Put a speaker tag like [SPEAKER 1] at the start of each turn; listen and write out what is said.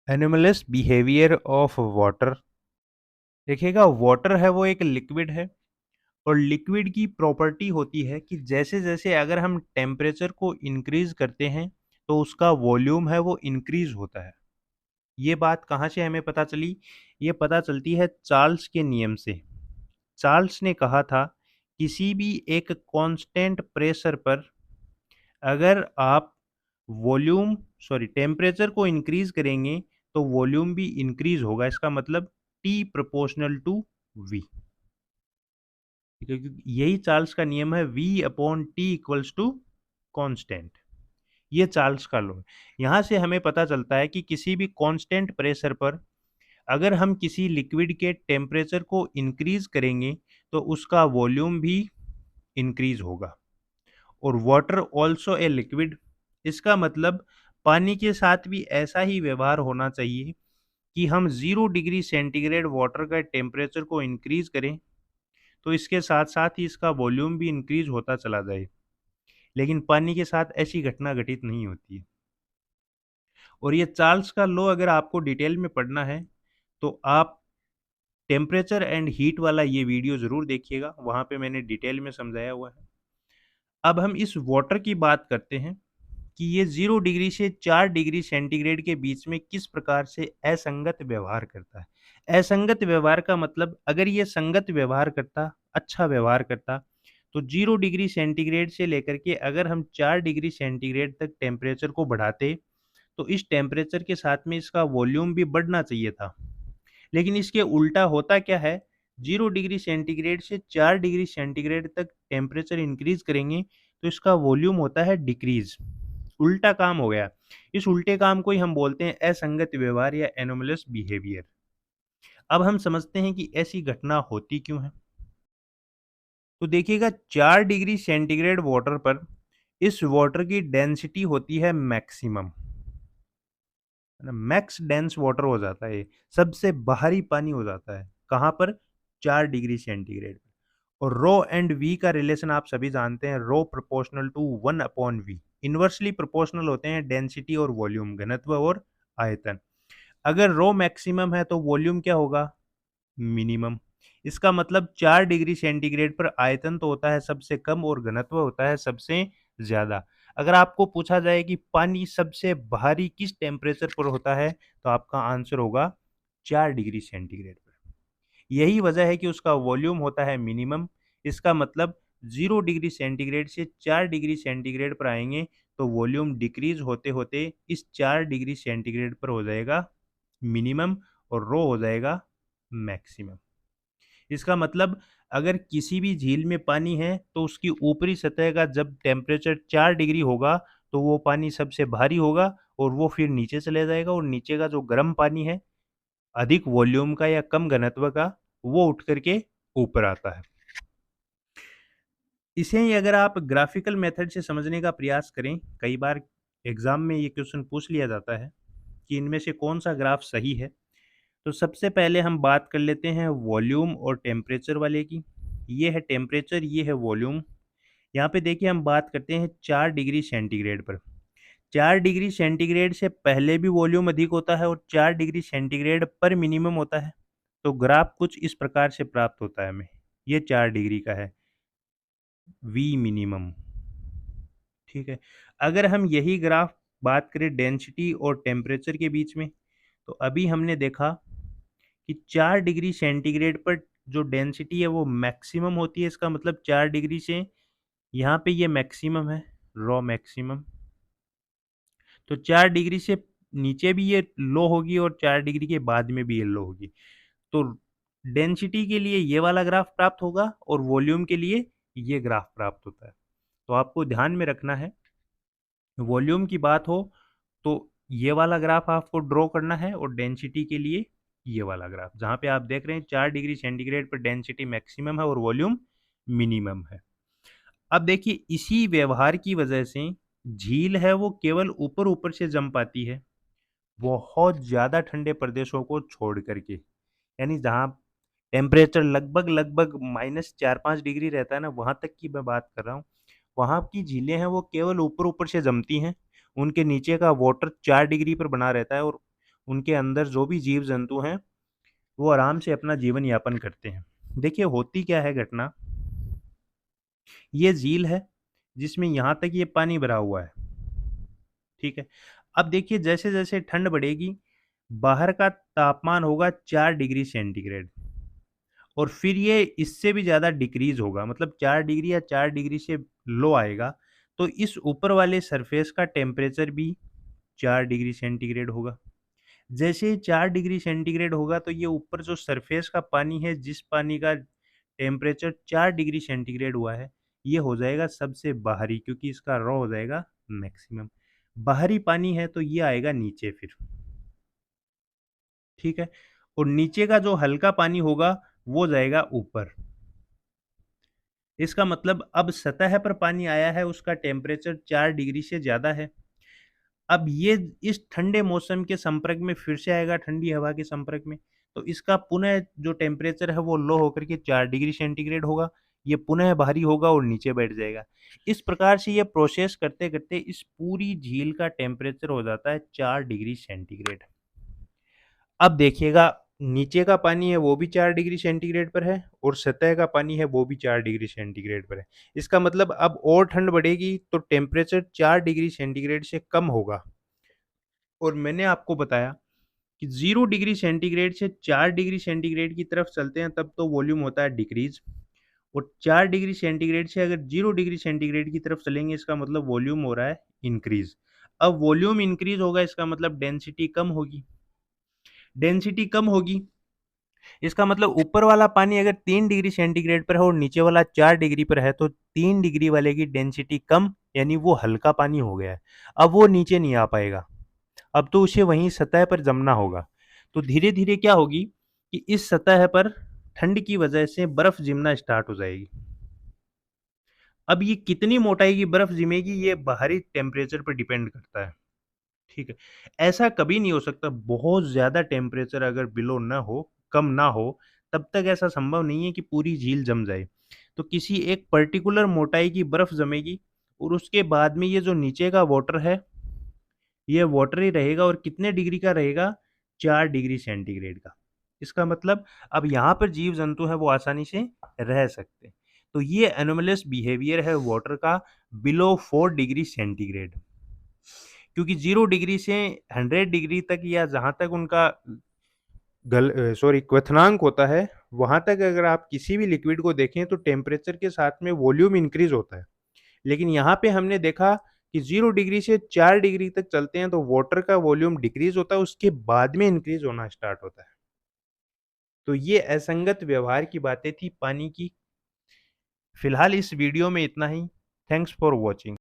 [SPEAKER 1] Anomalous behaviour of water. देखिएगा, water है वो एक लिक्विड है और लिक्विड की प्रॉपर्टी होती है कि जैसे जैसे अगर हम टेम्परेचर को इंक्रीज करते हैं तो उसका वॉल्यूम है वो इंक्रीज होता है। ये बात कहाँ से हमें पता चली? ये पता चलती है चार्ल्स के नियम से। चार्ल्स ने कहा था किसी भी एक कांस्टेंट प्रेशर पर अगर आप वॉल्यूम सॉरी टेम्परेचर को इंक्रीज करेंगे तो वॉल्यूम भी इंक्रीज होगा। इसका मतलब टी प्रोपोर्शनल टू वी। ठीक है, क्योंकि यही चार्ल्स का नियम है, V upon T equals to constant. ये चार्ल्स का लॉ है। यहाँ से हमें पता चलता है कि किसी भी कांस्टेंट प्रेशर पर अगर हम किसी लिक्विड के टेम्परेचर को इंक्रीज करेंगे तो उसका वॉल्यूम भी इंक्रीज होगा। और वाटर ऑल्सो ए लिक्विड, इसका मतलब पानी के साथ भी ऐसा ही व्यवहार होना चाहिए कि हम 0 डिग्री सेंटीग्रेड वाटर का टेम्परेचर को इंक्रीज करें तो इसके साथ साथ ही इसका वॉल्यूम भी इंक्रीज होता चला जाए। लेकिन पानी के साथ ऐसी घटना घटित नहीं होती है। और ये चार्ल्स का लॉ अगर आपको डिटेल में पढ़ना है तो आप टेम्परेचर एंड हीट वाला ये वीडियो ज़रूर देखिएगा, वहाँ पे मैंने डिटेल में समझाया हुआ है। अब हम इस वाटर की बात करते हैं कि ये 0 डिग्री से 4 डिग्री सेंटीग्रेड के बीच में किस प्रकार से असंगत व्यवहार करता है। असंगत व्यवहार का मतलब अगर ये संगत व्यवहार करता, अच्छा व्यवहार करता, तो 0 डिग्री सेंटीग्रेड से लेकर के अगर हम 4 डिग्री सेंटीग्रेड तक टेम्परेचर को बढ़ाते, तो इस टेम्परेचर के साथ में इसका वॉल्यूम भी बढ़ना चाहिए था। लेकिन इसके उल्टा होता क्या है, 0 डिग्री सेंटीग्रेड से 4 डिग्री सेंटीग्रेड तक टेम्परेचर इंक्रीज करेंगे तो इसका वॉल्यूम होता है डिक्रीज। उल्टा काम हो गया। इस उल्टे काम को ही हम बोलते हैं असंगत व्यवहार या एनोमलस बिहेवियर। अब हम समझते हैं कि ऐसी घटना होती क्यों है। तो देखिएगा, 4 डिग्री सेंटीग्रेड वाटर पर इस वाटर की डेंसिटी होती है मैक्सिमम, है ना? मैक्स डेंस वाटर हो जाता है ये, सबसे बाहरी पानी हो जाता है। कहाँ पर? 4 डिग्री सेंटीग्रेड पर। और रो एंड वी का रिलेशन आप सभी जानते हैं, rho proportional to 1 upon V. Inversely proportional होते हैं डेंसिटी और वॉल्यूम, घनत्व और आयतन। अगर रो मैक्सिमम है तो वॉल्यूम क्या होगा? मिनिमम। इसका मतलब 4 डिग्री सेंटीग्रेड पर आयतन तो होता है सबसे कम और घनत्व होता है सबसे ज़्यादा। अगर आपको पूछा जाए कि पानी सबसे भारी किस टेम्परेचर पर होता है, तो आपका आंसर होगा 4 डिग्री सेंटीग्रेड पर। यही वजह है कि उसका वॉल्यूम होता है मिनिमम। इसका मतलब 0 डिग्री सेंटीग्रेड से 4 डिग्री सेंटीग्रेड पर आएँगे, तो वॉल्यूम डिक्रीज़ होते-होते इस 4 डिग्री सेंटीग्रेड पर हो जाएगा मिनिमम और रो हो जाएगा मैक्सिमम। इसका मतलब अगर किसी भी झील में पानी है तो उसकी ऊपरी सतह का जब टेम्परेचर 4 डिग्री होगा तो वो पानी सबसे भारी होगा और वो फिर नीचे चले जाएगा और नीचे का जो गर्म पानी है, अधिक वॉल्यूम का या कम घनत्व का, वो उठ कर के ऊपर आता है। इसे ही अगर आप ग्राफिकल मेथड से समझने का प्रयास करें, कई बार एग्ज़ाम में ये क्वेश्चन पूछ लिया जाता है कि इनमें से कौन-सा ग्राफ सही है। तो सबसे पहले हम बात कर लेते हैं वॉल्यूम और टेम्परेचर वाले की। ये है टेम्परेचर, ये है वॉल्यूम। यहाँ पे देखिए हम बात करते हैं 4 डिग्री सेंटीग्रेड पर। 4 डिग्री सेंटीग्रेड से पहले भी वॉल्यूम अधिक होता है और 4 डिग्री सेंटीग्रेड पर मिनिमम होता है। तो ग्राफ कुछ इस प्रकार से प्राप्त होता है हमें। ये 4 डिग्री का है, वी मिनिमम, ठीक है। अगर हम यही ग्राफ बात करें डेंसिटी और टेम्परेचर के बीच में, तो अभी हमने देखा कि 4 डिग्री सेंटीग्रेड पर जो डेंसिटी है वो मैक्सिमम होती है। इसका मतलब 4 डिग्री से यहाँ पे ये मैक्सिमम है, रॉ मैक्सिमम। तो 4 डिग्री से नीचे भी ये लो होगी और 4 डिग्री के बाद में भी ये लो होगी। तो डेंसिटी के लिए ये वाला ग्राफ प्राप्त होगा और वॉल्यूम के लिए ये ग्राफ प्राप्त होता है। तो आपको ध्यान में रखना है, वॉल्यूम की बात हो तो ये वाला ग्राफ आपको ड्रॉ करना है और डेंसिटी के लिए ये वाला ग्राफ, जहाँ पे आप देख रहे हैं 4 डिग्री सेंटीग्रेड पर डेंसिटी मैक्सिमम है और वॉल्यूम मिनिमम है। अब देखिए, इसी व्यवहार की वजह से झील है वो केवल ऊपर-ऊपर से जम पाती है, बहुत ज़्यादा ठंडे प्रदेशों को छोड़ कर के। यानी जहाँ टेम्परेचर लगभग-लगभग -4-5 डिग्री रहता है ना, वहाँ तक की मैं बात कर रहा हूँ। वहाँ की झीलें हैं वो केवल ऊपर-ऊपर से जमती हैं, उनके नीचे का वाटर 4 डिग्री पर बना रहता है और उनके अंदर जो भी जीव जंतु हैं वो आराम से अपना जीवन यापन करते हैं। देखिए होती क्या है घटना, ये झील है जिसमें यहाँ तक ये पानी भरा हुआ है, ठीक है। अब देखिए जैसे-जैसे ठंड बढ़ेगी, बाहर का तापमान होगा 4 डिग्री सेंटीग्रेड और फिर ये इससे भी ज़्यादा डिक्रीज़ होगा, मतलब 4 डिग्री या 4 डिग्री से लो आएगा, तो इस ऊपर वाले सरफेस का टेम्परेचर भी 4 डिग्री सेंटीग्रेड होगा। जैसे ही 4 डिग्री सेंटीग्रेड होगा तो ये ऊपर जो सरफेस का पानी है, जिस पानी का टेम्परेचर 4 डिग्री सेंटीग्रेड हुआ है, ये हो जाएगा सबसे बाहरी, क्योंकि इसका रॉ हो जाएगा मैक्सिमम। बाहरी पानी है तो ये आएगा नीचे फिर, ठीक है? और नीचे का जो हल्का पानी होगा वो जाएगा ऊपर। इसका मतलब अब सतह पर पानी आया है, उसका टेम्परेचर 4 डिग्री से ज़्यादा है। अब ये इस ठंडे मौसम के संपर्क में फिर से आएगा, ठंडी हवा के संपर्क में, तो इसका पुनः जो टेम्परेचर है वो लो होकर के 4 डिग्री सेंटीग्रेड होगा, ये पुनः भारी होगा और नीचे बैठ जाएगा। इस प्रकार से ये प्रोसेस करते-करते इस पूरी झील का टेम्परेचर हो जाता है 4 डिग्री सेंटीग्रेड। अब देखिएगा नीचे का पानी है वो भी 4 डिग्री सेंटीग्रेड पर है और सतह का पानी है वो भी 4 डिग्री सेंटीग्रेड पर है। इसका मतलब अब और ठंड बढ़ेगी तो टेम्परेचर 4 डिग्री सेंटीग्रेड से कम होगा। और मैंने आपको बताया कि 0 डिग्री सेंटीग्रेड से 4 डिग्री सेंटीग्रेड की तरफ चलते हैं तब तो वॉल्यूम होता है डिक्रीज़, और 4 डिग्री सेंटीग्रेड से अगर 0 डिग्री सेंटीग्रेड की तरफ चलेंगे इसका मतलब वॉल्यूम हो रहा है इंक्रीज़। अब वॉल्यूम इंक्रीज़ होगा इसका मतलब डेंसिटी कम होगी। डेंसिटी कम होगी, इसका मतलब ऊपर वाला पानी अगर 3 डिग्री सेंटीग्रेड पर है और नीचे वाला 4 डिग्री पर है तो 3 डिग्री वाले की डेंसिटी कम, यानी वो हल्का पानी हो गया है। अब वो नीचे नहीं आ पाएगा। अब तो उसे वहीं सतह पर जमना होगा। तो धीरे-धीरे क्या होगी कि इस सतह पर ठंड की वजह से बर्फ जमना स्टार्ट हो जाएगी। अब ये कितनी मोटाई की बर्फ जमेगी ये बाहरी टेम्परेचर पर डिपेंड करता है, ठीक है। ऐसा कभी नहीं हो सकता बहुत ज़्यादा टेम्परेचर अगर बिलो ना हो, कम ना हो, तब तक ऐसा संभव नहीं है कि पूरी झील जम जाए। तो किसी एक पर्टिकुलर मोटाई की बर्फ जमेगी और उसके बाद में ये जो नीचे का वाटर है ये वाटर ही रहेगा और कितने डिग्री का रहेगा? 4 डिग्री सेंटीग्रेड का। इसका मतलब अब यहाँ पर जीव-जंतु हैं वो आसानी से रह सकते हैं। तो ये एनोमलस बिहेवियर है वाटर का बिलो 4 डिग्री सेंटीग्रेड। क्योंकि 0 डिग्री से 100 डिग्री तक या जहाँ तक उनका क्वथनांक होता है, वहाँ तक अगर आप किसी भी लिक्विड को देखें तो टेम्परेचर के साथ में वॉल्यूम इंक्रीज़ होता है। लेकिन यहाँ पे हमने देखा कि 0 डिग्री से 4 डिग्री तक चलते हैं तो वाटर का वॉल्यूम डिक्रीज़ होता है, उसके बाद में इंक्रीज़ होना स्टार्ट होता है। तो ये असंगत व्यवहार की बातें थी पानी की। फिलहाल इस वीडियो में इतना ही। Thanks for watching.